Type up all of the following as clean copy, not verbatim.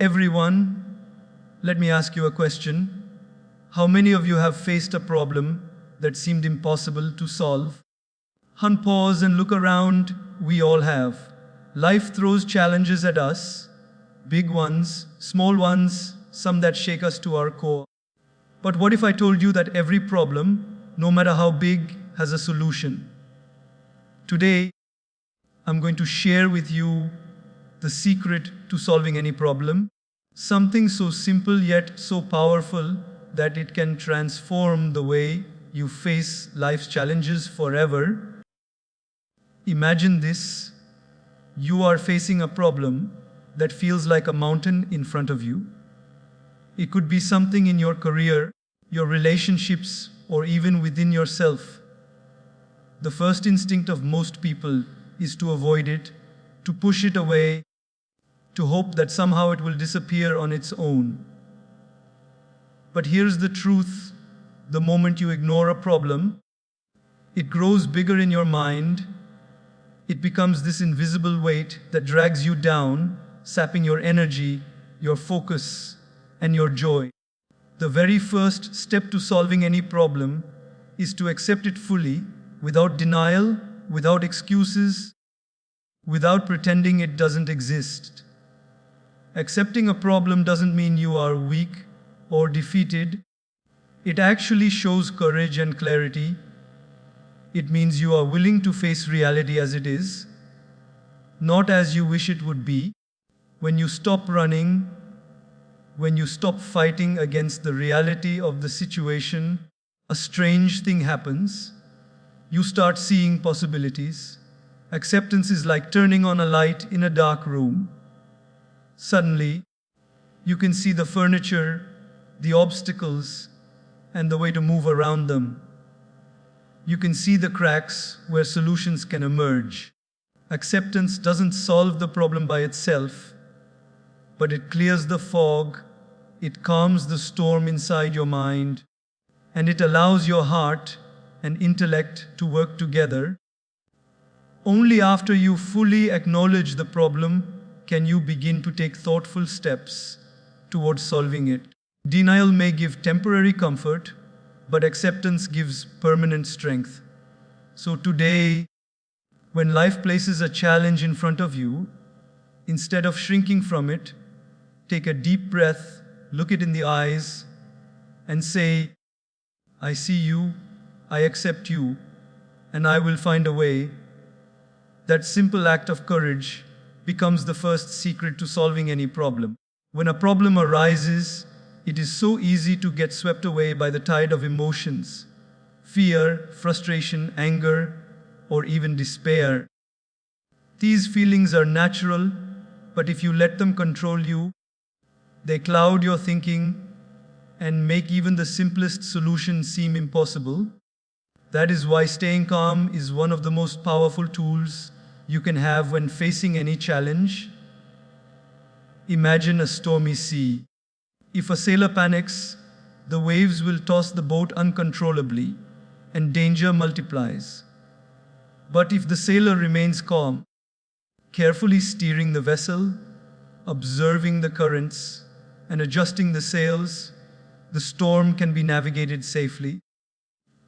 Everyone, let me ask you a question. How many of you have faced a problem that seemed impossible to solve? Pause and look around. We all have. Life throws challenges at us, big ones, small ones, some that shake us to our core. But what if I told you that every problem, no matter how big, has a solution? Today, I'm going to share with you the secret to solving any problem, something so simple yet so powerful that it can transform the way you face life's challenges forever. Imagine this. You are facing a problem that feels like a mountain in front of you. It could be something in your career, your relationships, or even within yourself. The first instinct of most people is to avoid it, to push it away, to hope that somehow it will disappear on its own. But here's the truth. The moment you ignore a problem, it grows bigger in your mind. It becomes this invisible weight that drags you down, sapping your energy, your focus, and your joy. The very first step to solving any problem is to accept it fully, without denial, without excuses, without pretending it doesn't exist. Accepting a problem doesn't mean you are weak or defeated. It actually shows courage and clarity. It means you are willing to face reality as it is, not as you wish it would be. When you stop running, when you stop fighting against the reality of the situation, a strange thing happens. You start seeing possibilities. Acceptance is like turning on a light in a dark room. Suddenly, you can see the furniture, the obstacles, and the way to move around them. You can see the cracks where solutions can emerge. Acceptance doesn't solve the problem by itself, but it clears the fog, it calms the storm inside your mind, and it allows your heart and intellect to work together. Only after you fully acknowledge the problem can you begin to take thoughtful steps towards solving it. Denial may give temporary comfort, but acceptance gives permanent strength. So today, when life places a challenge in front of you, instead of shrinking from it, take a deep breath, look it in the eyes, and say, I see you, I accept you, and I will find a way. That simple act of courage becomes the first secret to solving any problem. When a problem arises, it is so easy to get swept away by the tide of emotions, fear, frustration, anger, or even despair. These feelings are natural, but if you let them control you, they cloud your thinking and make even the simplest solution seem impossible. That is why staying calm is one of the most powerful tools you can have when facing any challenge. Imagine a stormy sea. If a sailor panics, the waves will toss the boat uncontrollably, and danger multiplies. But if the sailor remains calm, carefully steering the vessel, observing the currents, and adjusting the sails, the storm can be navigated safely.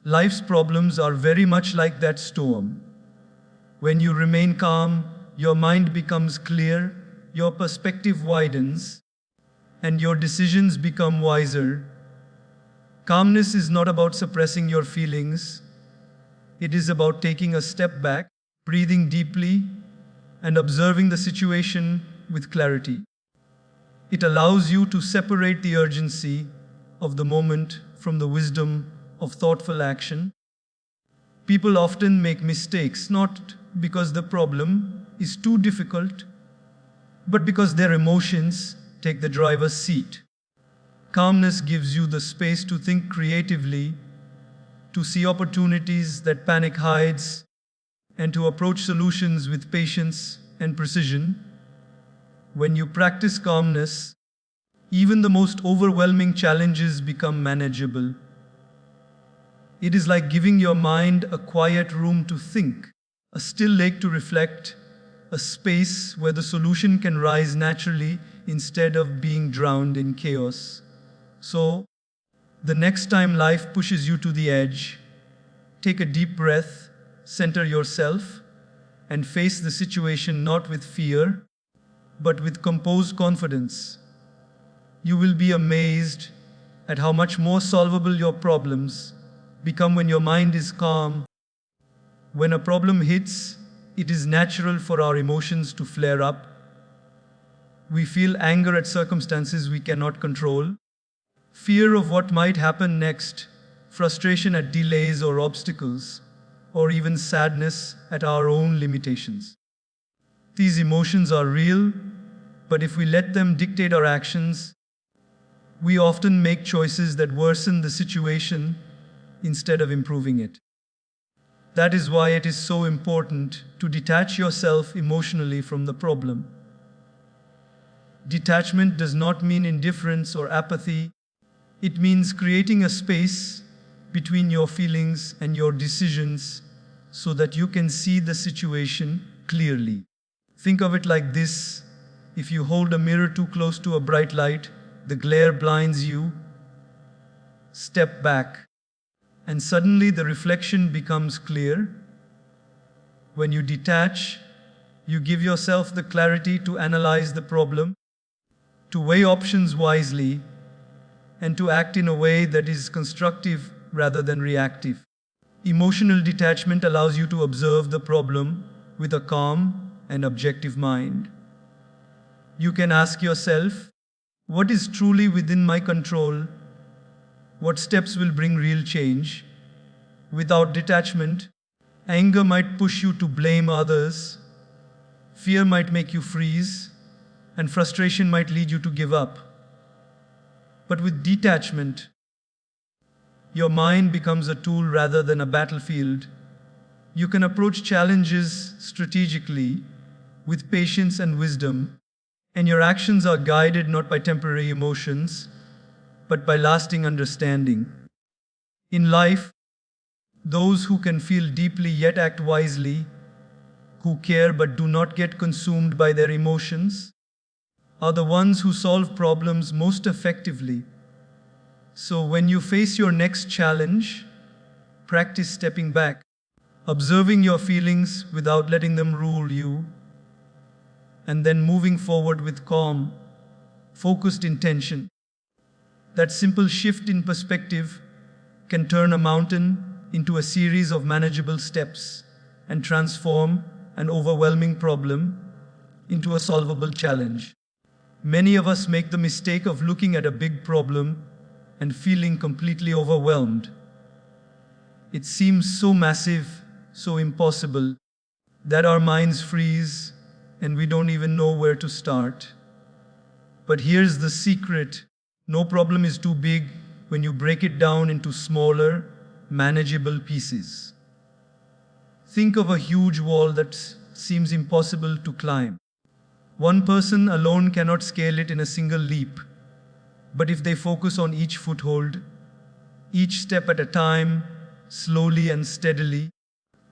Life's problems are very much like that storm. When you remain calm, your mind becomes clear, your perspective widens, and your decisions become wiser. Calmness is not about suppressing your feelings. It is about taking a step back, breathing deeply, and observing the situation with clarity. It allows you to separate the urgency of the moment from the wisdom of thoughtful action. People often make mistakes not because the problem is too difficult, but because their emotions take the driver's seat. Calmness gives you the space to think creatively, to see opportunities that panic hides, and to approach solutions with patience and precision. When you practice calmness, even the most overwhelming challenges become manageable. It is like giving your mind a quiet room to think, a still lake to reflect, a space where the solution can rise naturally instead of being drowned in chaos. So, the next time life pushes you to the edge, take a deep breath, center yourself, and face the situation not with fear, but with composed confidence. You will be amazed at how much more solvable your problems become when your mind is calm. When a problem hits, it is natural for our emotions to flare up. We feel anger at circumstances we cannot control, fear of what might happen next, frustration at delays or obstacles, or even sadness at our own limitations. These emotions are real, but if we let them dictate our actions, we often make choices that worsen the situation instead of improving it. That is why it is so important to detach yourself emotionally from the problem. Detachment does not mean indifference or apathy. It means creating a space between your feelings and your decisions so that you can see the situation clearly. Think of it like this: if you hold a mirror too close to a bright light, the glare blinds you. Step back, and suddenly the reflection becomes clear. When you detach, you give yourself the clarity to analyze the problem, to weigh options wisely, and to act in a way that is constructive rather than reactive. Emotional detachment allows you to observe the problem with a calm and objective mind. You can ask yourself, what is truly within my control? What steps will bring real change? Without detachment, anger might push you to blame others, fear might make you freeze, and frustration might lead you to give up. But with detachment, your mind becomes a tool rather than a battlefield. You can approach challenges strategically, with patience and wisdom, and your actions are guided not by temporary emotions, but by lasting understanding. In life, those who can feel deeply yet act wisely, who care but do not get consumed by their emotions, are the ones who solve problems most effectively. So when you face your next challenge, practice stepping back, observing your feelings without letting them rule you, and then moving forward with calm, focused intention. That simple shift in perspective can turn a mountain into a series of manageable steps and transform an overwhelming problem into a solvable challenge. Many of us make the mistake of looking at a big problem and feeling completely overwhelmed. It seems so massive, so impossible, that our minds freeze and we don't even know where to start. But here's the secret: no problem is too big when you break it down into smaller, manageable pieces. Think of a huge wall that seems impossible to climb. One person alone cannot scale it in a single leap. But if they focus on each foothold, each step at a time, slowly and steadily,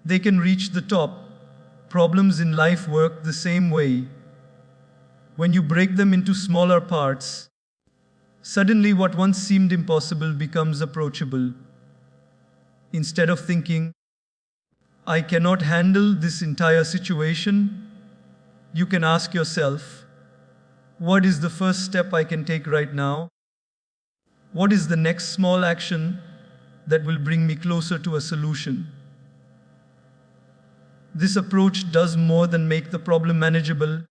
they can reach the top. Problems in life work the same way. When you break them into smaller parts, suddenly what once seemed impossible becomes approachable. Instead of thinking, I cannot handle this entire situation, you can ask yourself, what is the first step I can take right now? What is the next small action that will bring me closer to a solution? This approach does more than make the problem manageable.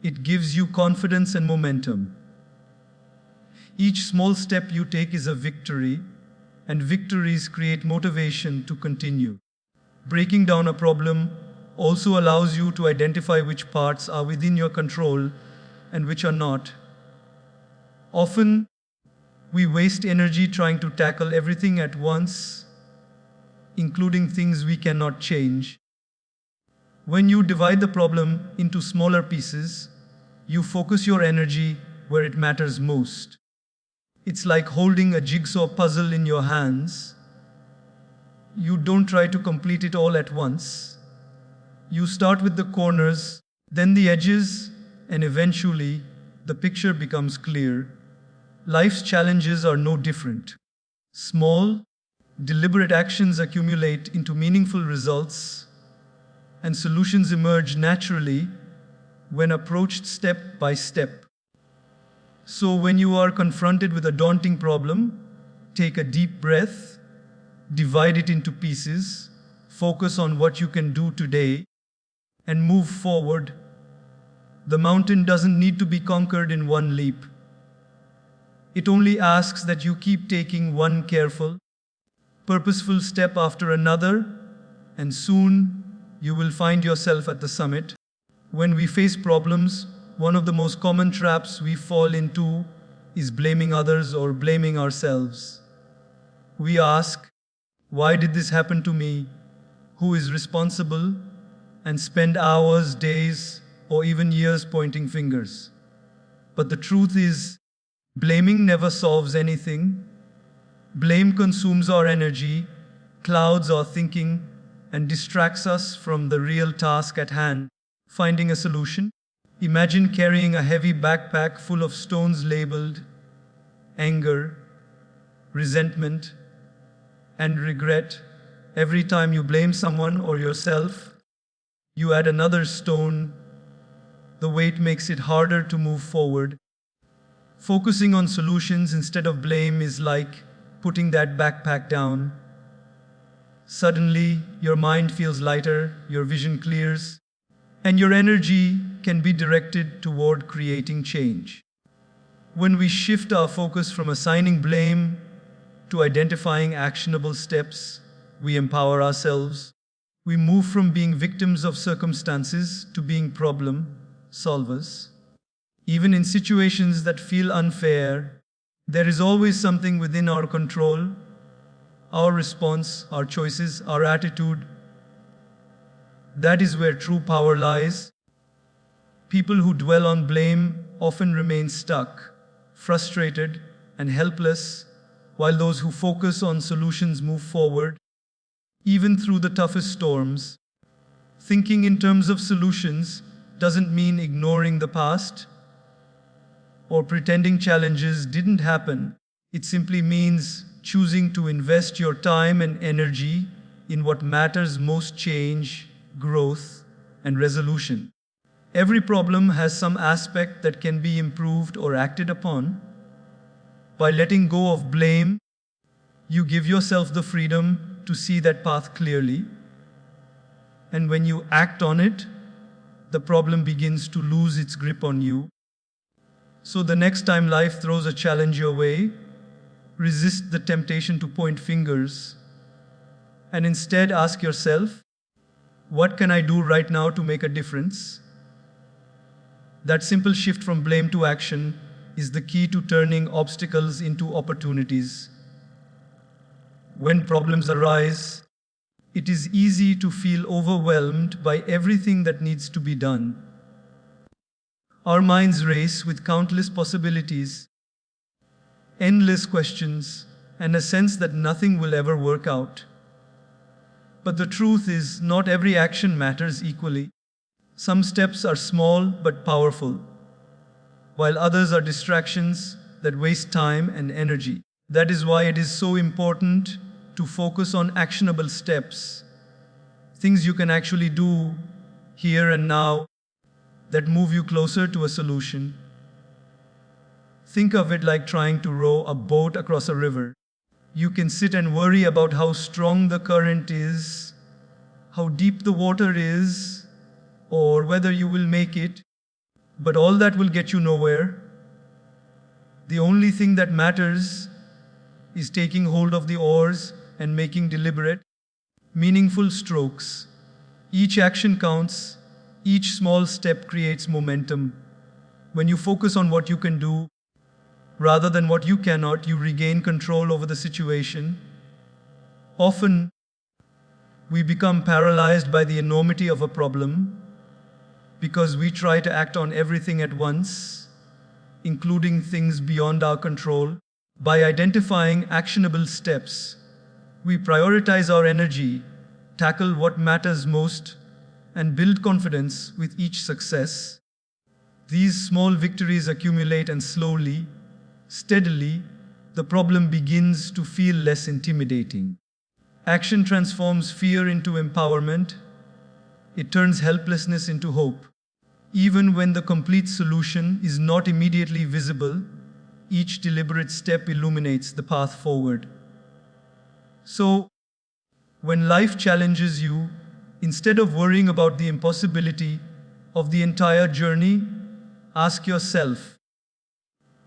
It gives you confidence and momentum. Each small step you take is a victory, and victories create motivation to continue. Breaking down a problem also allows you to identify which parts are within your control and which are not. Often, we waste energy trying to tackle everything at once, including things we cannot change. When you divide the problem into smaller pieces, you focus your energy where it matters most. It's like holding a jigsaw puzzle in your hands. You don't try to complete it all at once. You start with the corners, then the edges, and eventually, the picture becomes clear. Life's challenges are no different. Small, deliberate actions accumulate into meaningful results, and solutions emerge naturally when approached step by step. So, when you are confronted with a daunting problem, take a deep breath, divide it into pieces, focus on what you can do today, and move forward. The mountain doesn't need to be conquered in one leap. It only asks that you keep taking one careful, purposeful step after another, and soon you will find yourself at the summit. When we face problems, one of the most common traps we fall into is blaming others or blaming ourselves. We ask, "Why did this happen to me? Who is responsible?" and spend hours, days, or even years pointing fingers. But the truth is, blaming never solves anything. Blame consumes our energy, clouds our thinking, and distracts us from the real task at hand, finding a solution. Imagine carrying a heavy backpack full of stones labeled anger, resentment, and regret. Every time you blame someone or yourself, you add another stone. The weight makes it harder to move forward. Focusing on solutions instead of blame is like putting that backpack down. Suddenly, your mind feels lighter, your vision clears, and your energy can be directed toward creating change. When we shift our focus from assigning blame to identifying actionable steps, we empower ourselves. We move from being victims of circumstances to being problem solvers. Even in situations that feel unfair, there is always something within our control. Our response, our choices, our attitude. That is where true power lies. People who dwell on blame often remain stuck, frustrated, and helpless, while those who focus on solutions move forward, even through the toughest storms. Thinking in terms of solutions doesn't mean ignoring the past or pretending challenges didn't happen. It simply means choosing to invest your time and energy in what matters most: change, growth, and resolution. Every problem has some aspect that can be improved or acted upon. By letting go of blame, you give yourself the freedom to see that path clearly. And when you act on it, the problem begins to lose its grip on you. So the next time life throws a challenge your way, resist the temptation to point fingers and instead ask yourself, what can I do right now to make a difference? That simple shift from blame to action is the key to turning obstacles into opportunities. When problems arise, it is easy to feel overwhelmed by everything that needs to be done. Our minds race with countless possibilities, endless questions, and a sense that nothing will ever work out. But the truth is, not every action matters equally. Some steps are small but powerful, while others are distractions that waste time and energy. That is why it is so important to focus on actionable steps, things you can actually do here and now that move you closer to a solution. Think of it like trying to row a boat across a river. You can sit and worry about how strong the current is, how deep the water is, or whether you will make it, but all that will get you nowhere. The only thing that matters is taking hold of the oars and making deliberate, meaningful strokes. Each action counts, each small step creates momentum. When you focus on what you can do, rather than what you cannot, you regain control over the situation. Often, we become paralyzed by the enormity of a problem because we try to act on everything at once, including things beyond our control. By identifying actionable steps, we prioritize our energy, tackle what matters most, and build confidence with each success. These small victories accumulate, and slowly, steadily, the problem begins to feel less intimidating. Action transforms fear into empowerment. It turns helplessness into hope. Even when the complete solution is not immediately visible, each deliberate step illuminates the path forward. So, when life challenges you, instead of worrying about the impossibility of the entire journey, ask yourself,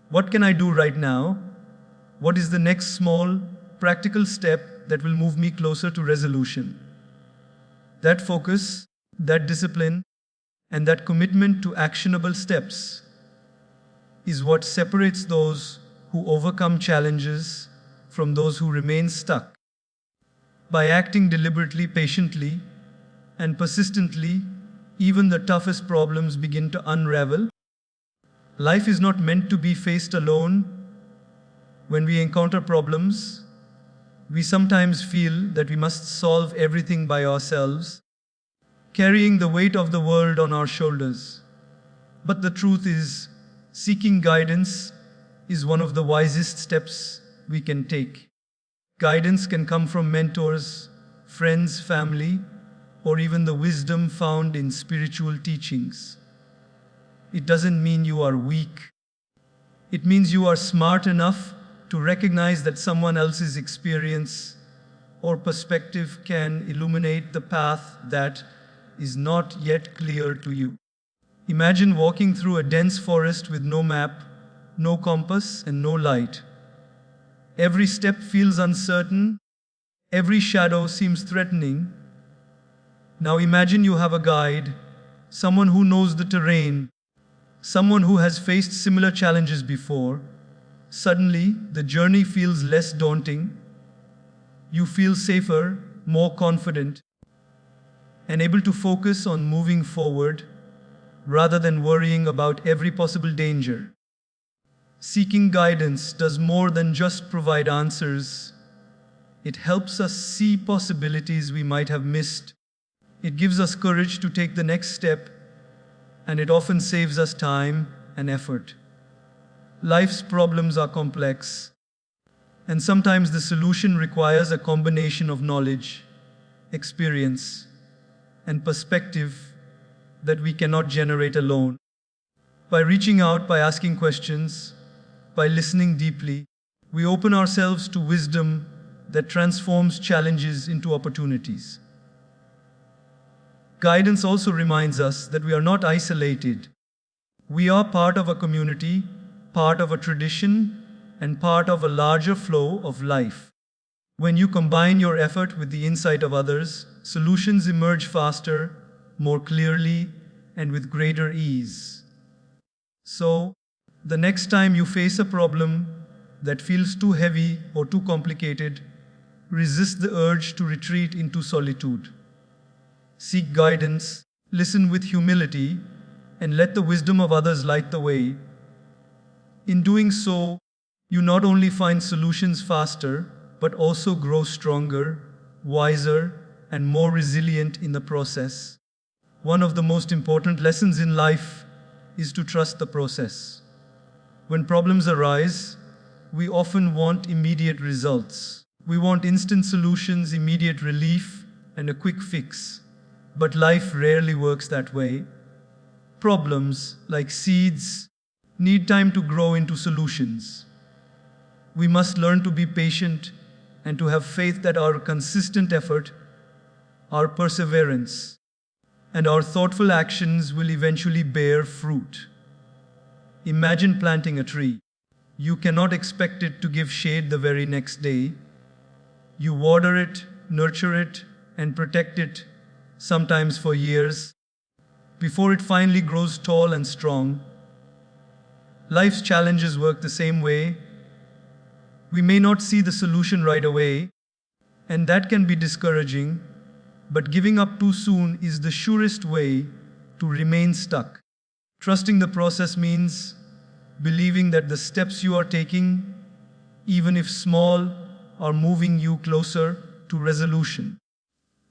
what can I do right now? What is the next small, practical step that will move me closer to resolution? That focus, that discipline, and that commitment to actionable steps is what separates those who overcome challenges from those who remain stuck. By acting deliberately, patiently, and persistently, even the toughest problems begin to unravel. Life is not meant to be faced alone. When we encounter problems, we sometimes feel that we must solve everything by ourselves, carrying the weight of the world on our shoulders. But the truth is, seeking guidance is one of the wisest steps we can take. Guidance can come from mentors, friends, family, or even the wisdom found in spiritual teachings. It doesn't mean you are weak. It means you are smart enough to recognize that someone else's experience or perspective can illuminate the path that is not yet clear to you. Imagine walking through a dense forest with no map, no compass, and no light. Every step feels uncertain. Every shadow seems threatening. Now imagine you have a guide, someone who knows the terrain, someone who has faced similar challenges before. Suddenly, the journey feels less daunting. You feel safer, more confident, and able to focus on moving forward rather than worrying about every possible danger. Seeking guidance does more than just provide answers. It helps us see possibilities we might have missed. It gives us courage to take the next step, and it often saves us time and effort. Life's problems are complex, and sometimes the solution requires a combination of knowledge, experience, and perspective that we cannot generate alone. By reaching out, by asking questions, by listening deeply, we open ourselves to wisdom that transforms challenges into opportunities. Guidance also reminds us that we are not isolated. We are part of a community, part of a tradition, and part of a larger flow of life. When you combine your effort with the insight of others, solutions emerge faster, more clearly, and with greater ease. So, the next time you face a problem that feels too heavy or too complicated, resist the urge to retreat into solitude. Seek guidance, listen with humility, and let the wisdom of others light the way. In doing so, you not only find solutions faster, but also grow stronger, wiser, and more resilient in the process. One of the most important lessons in life is to trust the process. When problems arise, we often want immediate results. We want instant solutions, immediate relief, and a quick fix. But life rarely works that way. Problems, like seeds, need time to grow into solutions. We must learn to be patient and to have faith that our consistent effort, our perseverance, and our thoughtful actions will eventually bear fruit. Imagine planting a tree. You cannot expect it to give shade the very next day. You water it, nurture it, and protect it, sometimes for years, before it finally grows tall and strong. Life's challenges work the same way. We may not see the solution right away, and that can be discouraging, but giving up too soon is the surest way to remain stuck. Trusting the process means believing that the steps you are taking, even if small, are moving you closer to resolution.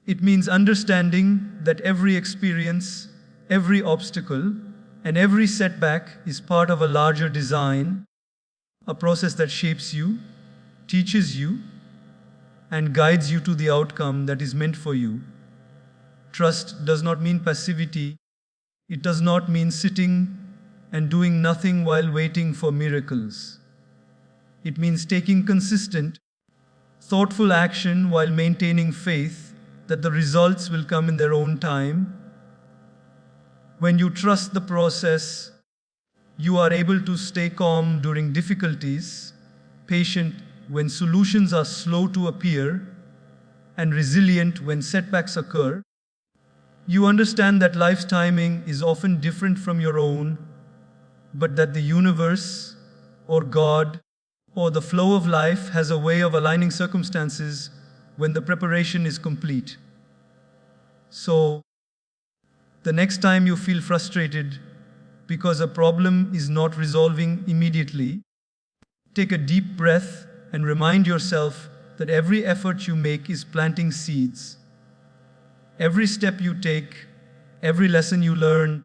It means understanding that every experience, every obstacle, and every setback is part of a larger design, a process that shapes you, teaches you, and guides you to the outcome that is meant for you. Trust does not mean passivity. It does not mean sitting and doing nothing while waiting for miracles. It means taking consistent, thoughtful action while maintaining faith that the results will come in their own time. When you trust the process, you are able to stay calm during difficulties, patient when solutions are slow to appear, and resilient when setbacks occur. You understand that life's timing is often different from your own, but that the universe, or God, or the flow of life has a way of aligning circumstances when the preparation is complete. So, the next time you feel frustrated because a problem is not resolving immediately, take a deep breath and remind yourself that every effort you make is planting seeds. Every step you take, every lesson you learn,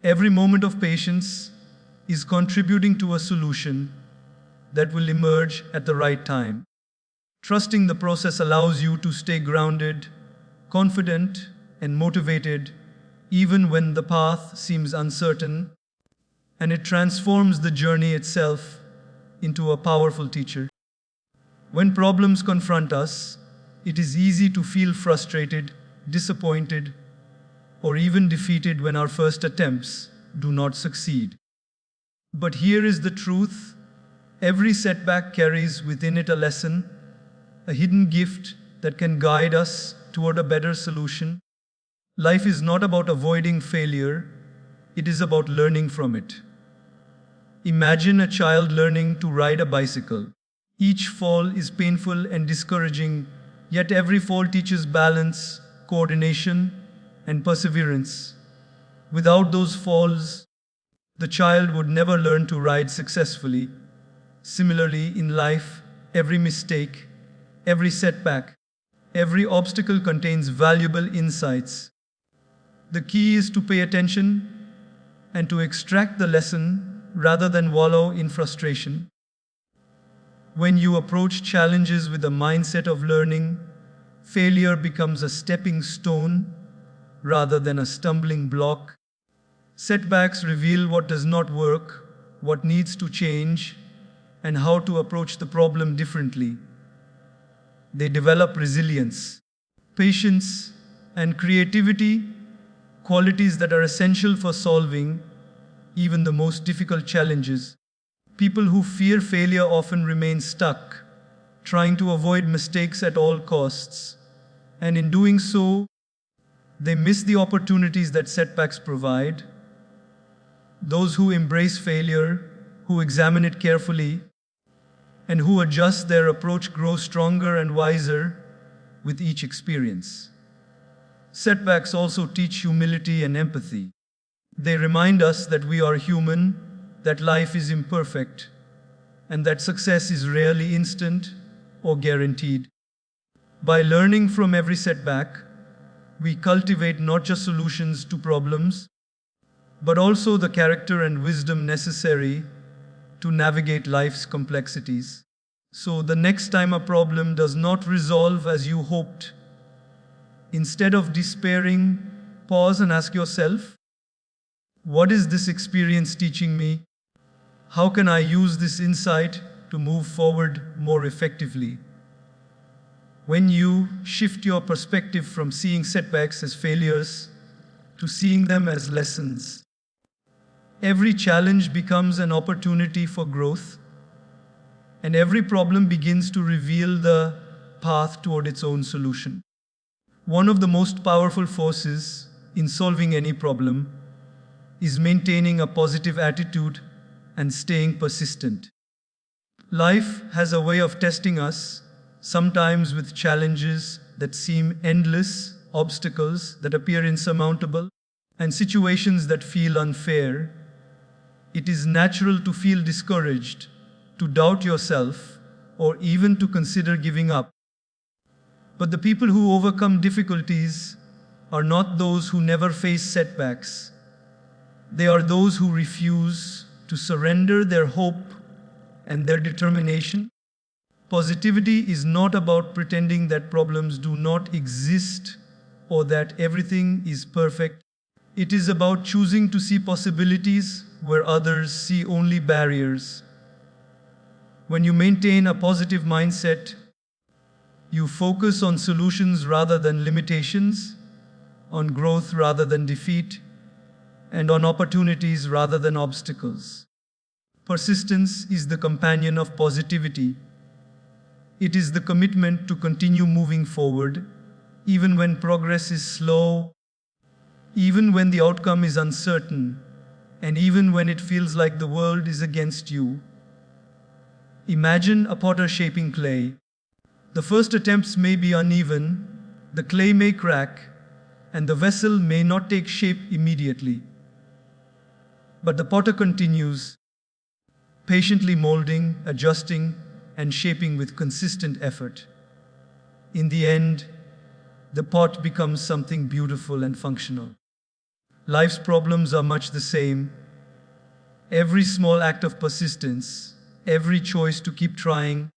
every moment of patience is contributing to a solution that will emerge at the right time. Trusting the process allows you to stay grounded, confident, and motivated even when the path seems uncertain, and it transforms the journey itself into a powerful teacher. When problems confront us, it is easy to feel frustrated, disappointed, or even defeated when our first attempts do not succeed. But here is the truth: every setback carries within it a lesson, a hidden gift that can guide us toward a better solution. Life is not about avoiding failure, it is about learning from it. Imagine a child learning to ride a bicycle. Each fall is painful and discouraging, yet every fall teaches balance, coordination, and perseverance. Without those falls, the child would never learn to ride successfully. Similarly, in life, every mistake, every setback, every obstacle contains valuable insights. The key is to pay attention and to extract the lesson rather than wallow in frustration. When you approach challenges with a mindset of learning, failure becomes a stepping stone rather than a stumbling block. Setbacks reveal what does not work, what needs to change, and how to approach the problem differently. They develop resilience, patience, and creativity, qualities that are essential for solving even the most difficult challenges. People who fear failure often remain stuck, trying to avoid mistakes at all costs, and in doing so, they miss the opportunities that setbacks provide. Those who embrace failure, who examine it carefully, and who adjust their approach grow stronger and wiser with each experience. Setbacks also teach humility and empathy. They remind us that we are human, that life is imperfect, and that success is rarely instant or guaranteed. By learning from every setback, we cultivate not just solutions to problems, but also the character and wisdom necessary to navigate life's complexities. So the next time a problem does not resolve as you hoped, instead of despairing, pause and ask yourself, what is this experience teaching me? How can I use this insight to move forward more effectively? When you shift your perspective from seeing setbacks as failures to seeing them as lessons, every challenge becomes an opportunity for growth, and every problem begins to reveal the path toward its own solution. One of the most powerful forces in solving any problem is maintaining a positive attitude and staying persistent. Life has a way of testing us, sometimes with challenges that seem endless, obstacles that appear insurmountable, and situations that feel unfair. It is natural to feel discouraged, to doubt yourself, or even to consider giving up. But the people who overcome difficulties are not those who never face setbacks. They are those who refuse to surrender their hope and their determination. Positivity is not about pretending that problems do not exist or that everything is perfect. It is about choosing to see possibilities where others see only barriers. When you maintain a positive mindset, you focus on solutions rather than limitations, on growth rather than defeat, and on opportunities rather than obstacles. Persistence is the companion of positivity. It is the commitment to continue moving forward, even when progress is slow, even when the outcome is uncertain, and even when it feels like the world is against you. Imagine a potter shaping clay. The first attempts may be uneven, the clay may crack, and the vessel may not take shape immediately. But the potter continues, patiently molding, adjusting, and shaping with consistent effort. In the end, the pot becomes something beautiful and functional. Life's problems are much the same. Every small act of persistence, every choice to keep trying,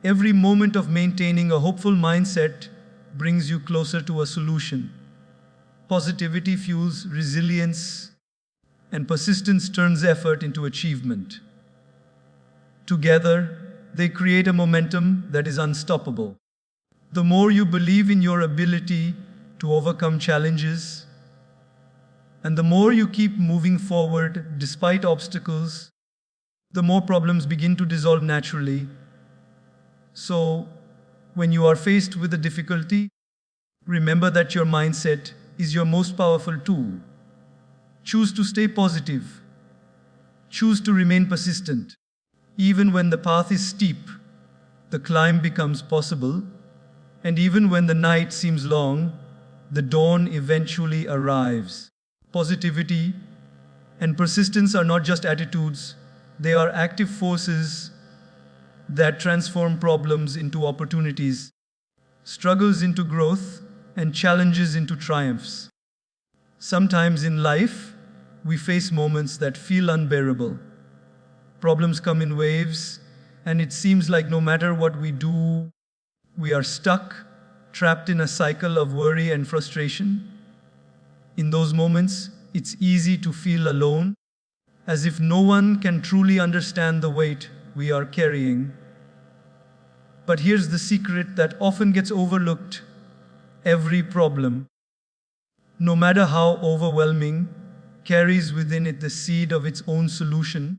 every moment of maintaining a hopeful mindset brings you closer to a solution. Positivity fuels resilience, and persistence turns effort into achievement. Together, they create a momentum that is unstoppable. The more you believe in your ability to overcome challenges, and the more you keep moving forward despite obstacles, the more problems begin to dissolve naturally. So, when you are faced with a difficulty, remember that your mindset is your most powerful tool. Choose to stay positive. Choose to remain persistent. Even when the path is steep, the climb becomes possible, and even when the night seems long, the dawn eventually arrives. Positivity and persistence are not just attitudes, they are active forces that transform problems into opportunities, struggles into growth, and challenges into triumphs. Sometimes in life, we face moments that feel unbearable. Problems come in waves, and it seems like no matter what we do, we are stuck, trapped in a cycle of worry and frustration. In those moments, it's easy to feel alone, as if no one can truly understand the weight we are carrying. But here's the secret that often gets overlooked. Every problem, no matter how overwhelming, carries within it the seed of its own solution.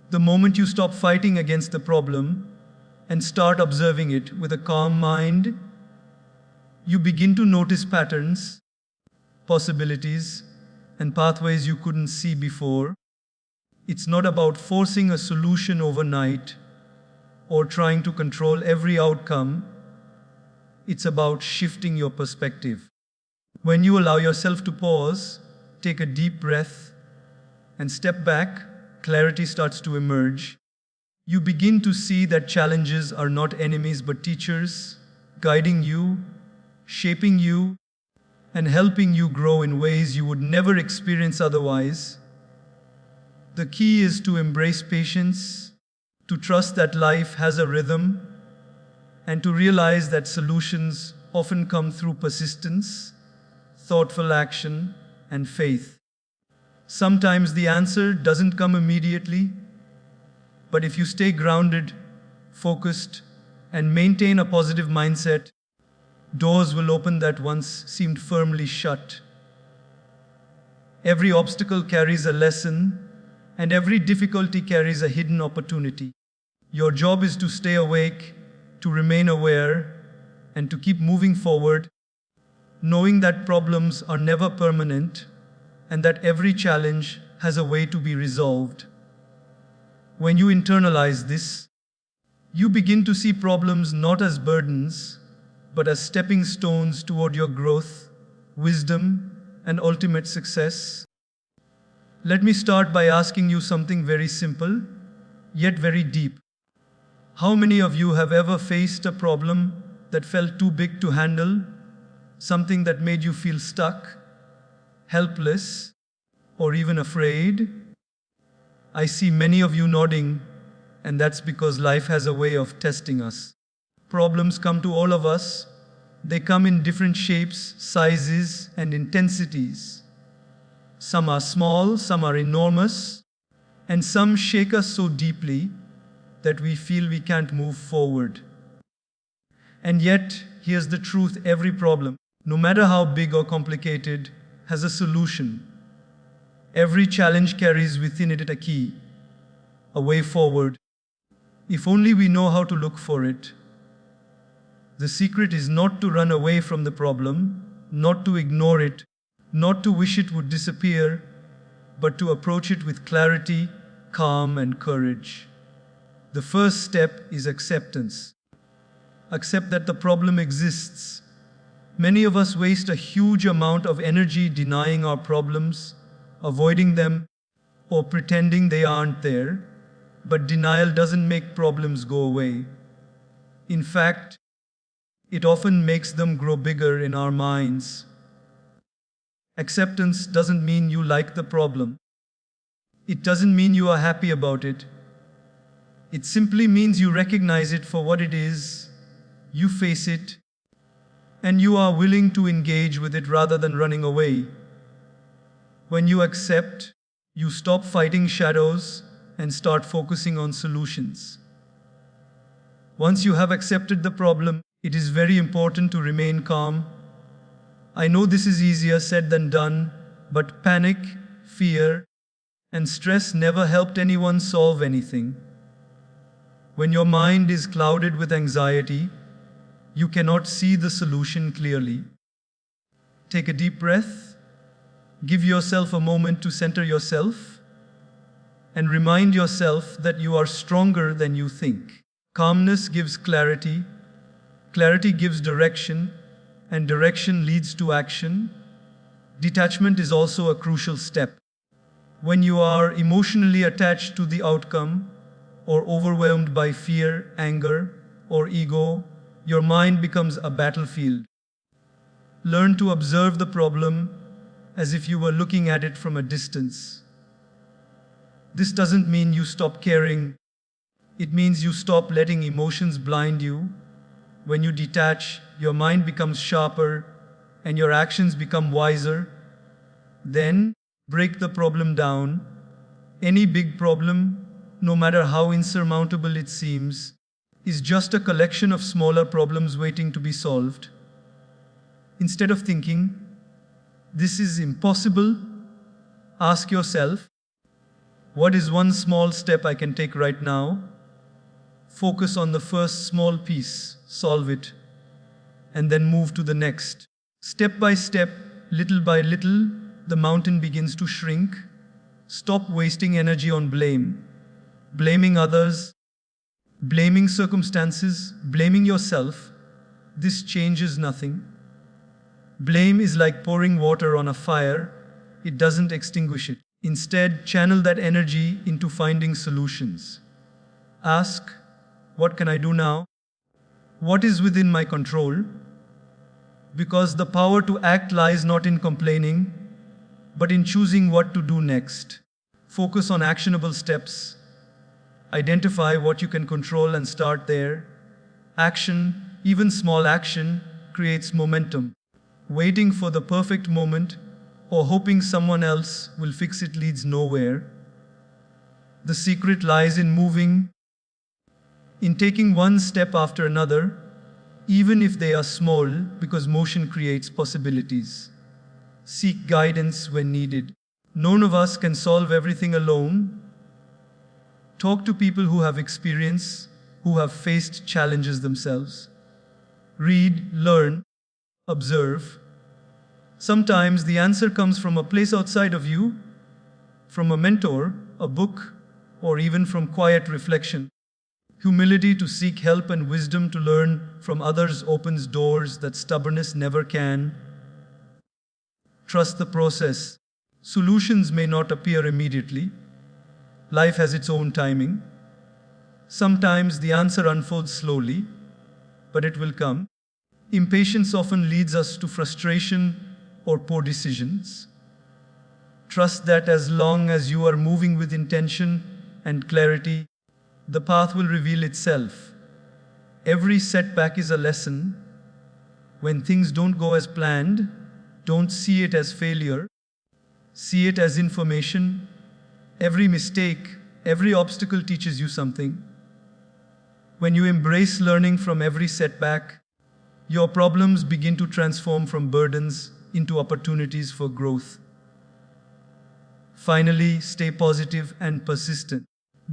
The moment you stop fighting against the problem and start observing it with a calm mind, you begin to notice patterns, possibilities, and pathways you couldn't see before. It's not about forcing a solution overnight or trying to control every outcome. It's about shifting your perspective. When you allow yourself to pause, take a deep breath, and step back, clarity starts to emerge. You begin to see that challenges are not enemies but teachers, guiding you, shaping you, and helping you grow in ways you would never experience otherwise. The key is to embrace patience, to trust that life has a rhythm, and to realize that solutions often come through persistence, thoughtful action, and faith. Sometimes the answer doesn't come immediately, but if you stay grounded, focused, and maintain a positive mindset, doors will open that once seemed firmly shut. Every obstacle carries a lesson, and every difficulty carries a hidden opportunity. Your job is to stay awake, to remain aware, and to keep moving forward, knowing that problems are never permanent and that every challenge has a way to be resolved. When you internalize this, you begin to see problems not as burdens, but as stepping stones toward your growth, wisdom, and ultimate success. Let me start by asking you something very simple, yet very deep. How many of you have ever faced a problem that felt too big to handle, something that made you feel stuck, helpless, or even afraid? I see many of you nodding, and that's because life has a way of testing us. Problems come to all of us. They come in different shapes, sizes, and intensities. Some are small, some are enormous, and some shake us so deeply that we feel we can't move forward. And yet, here's the truth: every problem, no matter how big or complicated, has a solution. Every challenge carries within it a key, a way forward, if only we know how to look for it. The secret is not to run away from the problem, not to ignore it, not to wish it would disappear, but to approach it with clarity, calm, and courage. The first step is acceptance. Accept that the problem exists. Many of us waste a huge amount of energy denying our problems, avoiding them, or pretending they aren't there. But denial doesn't make problems go away. In fact, it often makes them grow bigger in our minds. Acceptance doesn't mean you like the problem. It doesn't mean you are happy about it. It simply means you recognize it for what it is, you face it, and you are willing to engage with it rather than running away. When you accept, you stop fighting shadows and start focusing on solutions. Once you have accepted the problem, it is very important to remain calm. I know this is easier said than done, but panic, fear, and stress never helped anyone solve anything. When your mind is clouded with anxiety, you cannot see the solution clearly. Take a deep breath, give yourself a moment to center yourself, and remind yourself that you are stronger than you think. Calmness gives clarity, clarity gives direction, and direction leads to action. Detachment is also a crucial step. When you are emotionally attached to the outcome, or overwhelmed by fear, anger, or ego, your mind becomes a battlefield. Learn to observe the problem as if you were looking at it from a distance. This doesn't mean you stop caring. It means you stop letting emotions blind you. When you detach, your mind becomes sharper and your actions become wiser. Then, break the problem down. Any big problem, no matter how insurmountable it seems, is just a collection of smaller problems waiting to be solved. Instead of thinking, "This is impossible," ask yourself, "What is one small step I can take right now?" Focus on the first small piece, solve it, and then move to the next. Step by step, little by little, the mountain begins to shrink. Stop wasting energy on blame. Blaming others, blaming circumstances, blaming yourself. This changes nothing. Blame is like pouring water on a fire. It doesn't extinguish it. Instead, channel that energy into finding solutions. Ask, "What can I do now? What is within my control?" Because the power to act lies not in complaining, but in choosing what to do next. Focus on actionable steps. Identify what you can control and start there. Action, even small action, creates momentum. Waiting for the perfect moment or hoping someone else will fix it leads nowhere. The secret lies in moving, in taking one step after another, even if they are small, because motion creates possibilities. Seek guidance when needed. None of us can solve everything alone. Talk to people who have experience, who have faced challenges themselves. Read, learn, observe. Sometimes the answer comes from a place outside of you, from a mentor, a book, or even from quiet reflection. Humility to seek help and wisdom to learn from others opens doors that stubbornness never can. Trust the process. Solutions may not appear immediately. Life has its own timing. Sometimes the answer unfolds slowly, but it will come. Impatience often leads us to frustration or poor decisions. Trust that as long as you are moving with intention and clarity, the path will reveal itself. Every setback is a lesson. When things don't go as planned, don't see it as failure. See it as information. Every mistake, every obstacle teaches you something. When you embrace learning from every setback, your problems begin to transform from burdens into opportunities for growth. Finally, stay positive and persistent.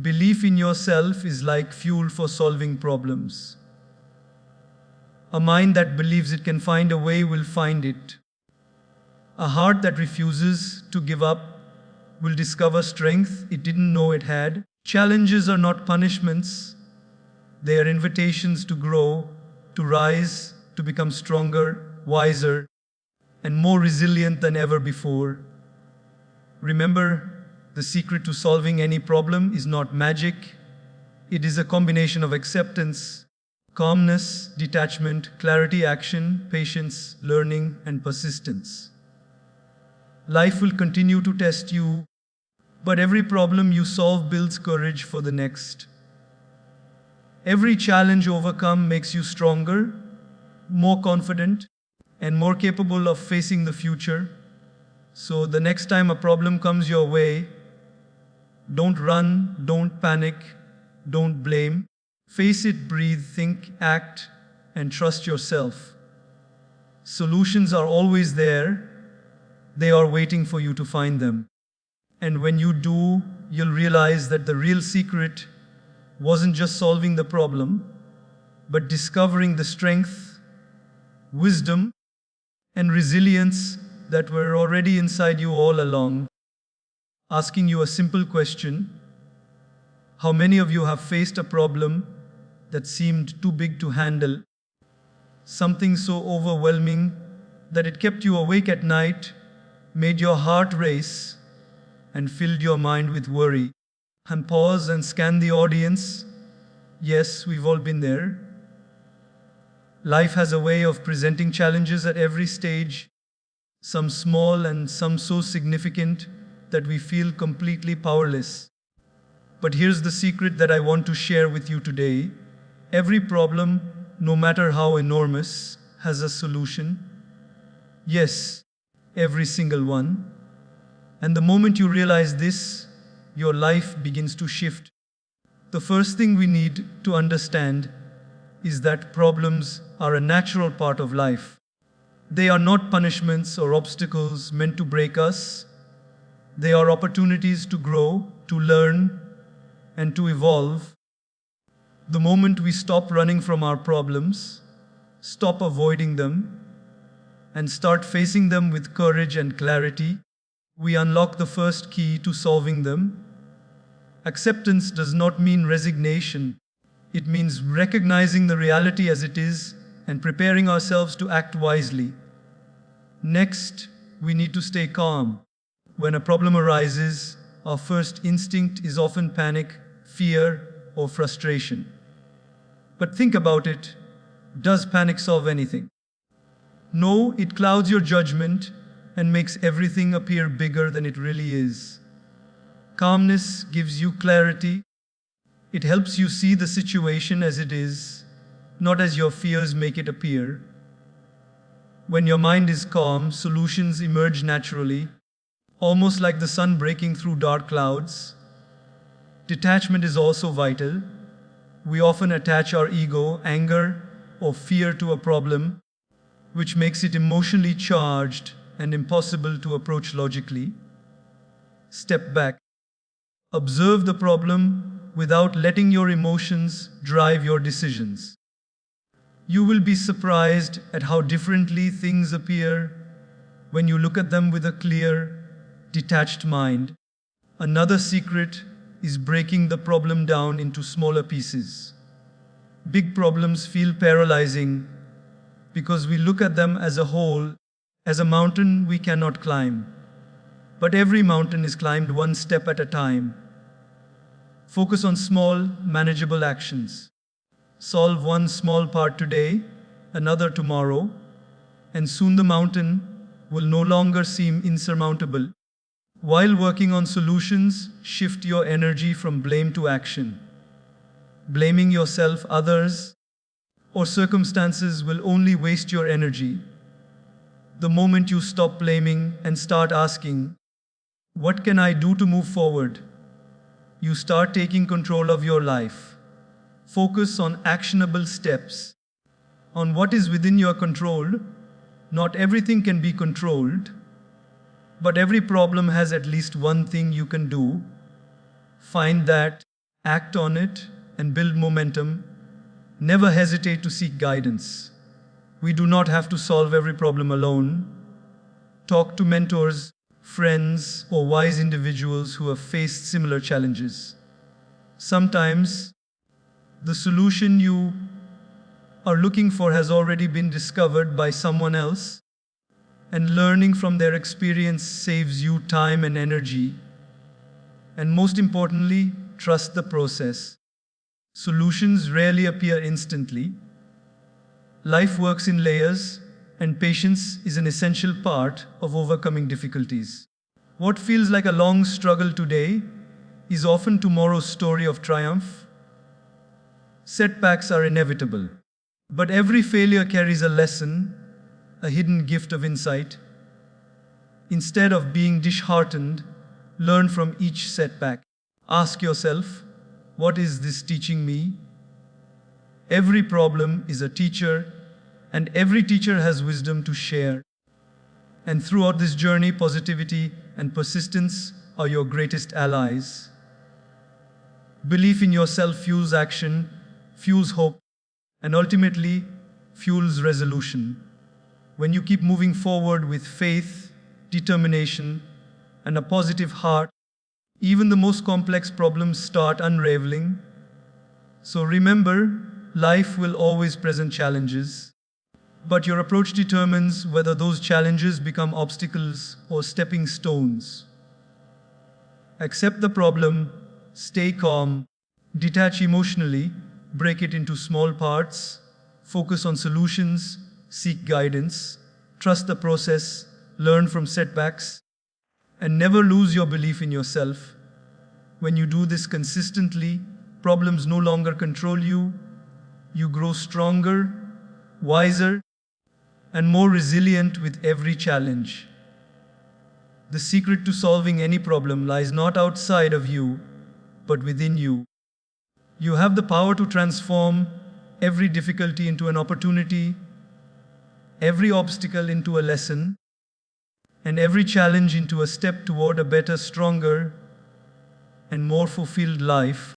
Belief in yourself is like fuel for solving problems. A mind that believes it can find a way will find it. A heart that refuses to give up will discover strength it didn't know it had. Challenges are not punishments. They are invitations to grow, to rise, to become stronger, wiser, and more resilient than ever before. Remember, the secret to solving any problem is not magic. It is a combination of acceptance, calmness, detachment, clarity, action, patience, learning, and persistence. Life will continue to test you, but every problem you solve builds courage for the next. Every challenge overcome makes you stronger, more confident, and more capable of facing the future. So the next time a problem comes your way, don't run, don't panic, don't blame. Face it, breathe, think, act, and trust yourself. Solutions are always there. They are waiting for you to find them. And when you do, you'll realize that the real secret wasn't just solving the problem, but discovering the strength, wisdom, and resilience that were already inside you all along. Asking you a simple question: how many of you have faced a problem that seemed too big to handle? Something so overwhelming that it kept you awake at night, made your heart race, and filled your mind with worry. And pause and scan the audience. Yes, we've all been there. Life has a way of presenting challenges at every stage, some small and some so significant that we feel completely powerless. But here's the secret that I want to share with you today. Every problem, no matter how enormous, has a solution. Yes, every single one. And the moment you realize this, your life begins to shift. The first thing we need to understand is that problems are a natural part of life. They are not punishments or obstacles meant to break us. They are opportunities to grow, to learn, and to evolve. The moment we stop running from our problems, stop avoiding them, and start facing them with courage and clarity, we unlock the first key to solving them. Acceptance does not mean resignation. It means recognizing the reality as it is and preparing ourselves to act wisely. Next, we need to stay calm. When a problem arises, our first instinct is often panic, fear, or frustration. But think about it. Does panic solve anything? No, it clouds your judgment and makes everything appear bigger than it really is. Calmness gives you clarity. It helps you see the situation as it is, not as your fears make it appear. When your mind is calm, solutions emerge naturally, almost like the sun breaking through dark clouds. Detachment is also vital. We often attach our ego, anger, or fear to a problem, which makes it emotionally charged and impossible to approach logically. Step back. Observe the problem without letting your emotions drive your decisions. You will be surprised at how differently things appear when you look at them with a clear, detached mind. Another secret is breaking the problem down into smaller pieces. Big problems feel paralyzing because we look at them as a whole, as a mountain we cannot climb. But every mountain is climbed one step at a time. Focus on small, manageable actions. Solve one small part today, another tomorrow, and soon the mountain will no longer seem insurmountable. While working on solutions, shift your energy from blame to action. Blaming yourself, others, or circumstances will only waste your energy. The moment you stop blaming and start asking, "What can I do to move forward?" you start taking control of your life. Focus on actionable steps, on what is within your control. Not everything can be controlled, but every problem has at least one thing you can do. Find that, act on it, and build momentum. Never hesitate to seek guidance. We do not have to solve every problem alone. Talk to mentors, friends, or wise individuals who have faced similar challenges. Sometimes, the solution you are looking for has already been discovered by someone else, and learning from their experience saves you time and energy. And most importantly, trust the process. Solutions rarely appear instantly. Life works in layers, and patience is an essential part of overcoming difficulties. What feels like a long struggle today is often tomorrow's story of triumph. Setbacks are inevitable, but every failure carries a lesson, a hidden gift of insight. Instead of being disheartened, learn from each setback. Ask yourself, what is this teaching me? Every problem is a teacher, and every teacher has wisdom to share. And throughout this journey, positivity and persistence are your greatest allies. Belief in yourself fuels action, fuels hope, and ultimately fuels resolution. When you keep moving forward with faith, determination, and a positive heart, even the most complex problems start unraveling. So remember, life will always present challenges, but your approach determines whether those challenges become obstacles or stepping stones. Accept the problem, stay calm, detach emotionally, break it into small parts, focus on solutions, seek guidance, trust the process, learn from setbacks, and never lose your belief in yourself. When you do this consistently, problems no longer control you. You grow stronger, wiser, and more resilient with every challenge. The secret to solving any problem lies not outside of you, but within you. You have the power to transform every difficulty into an opportunity, every obstacle into a lesson, and every challenge into a step toward a better, stronger, and more fulfilled life.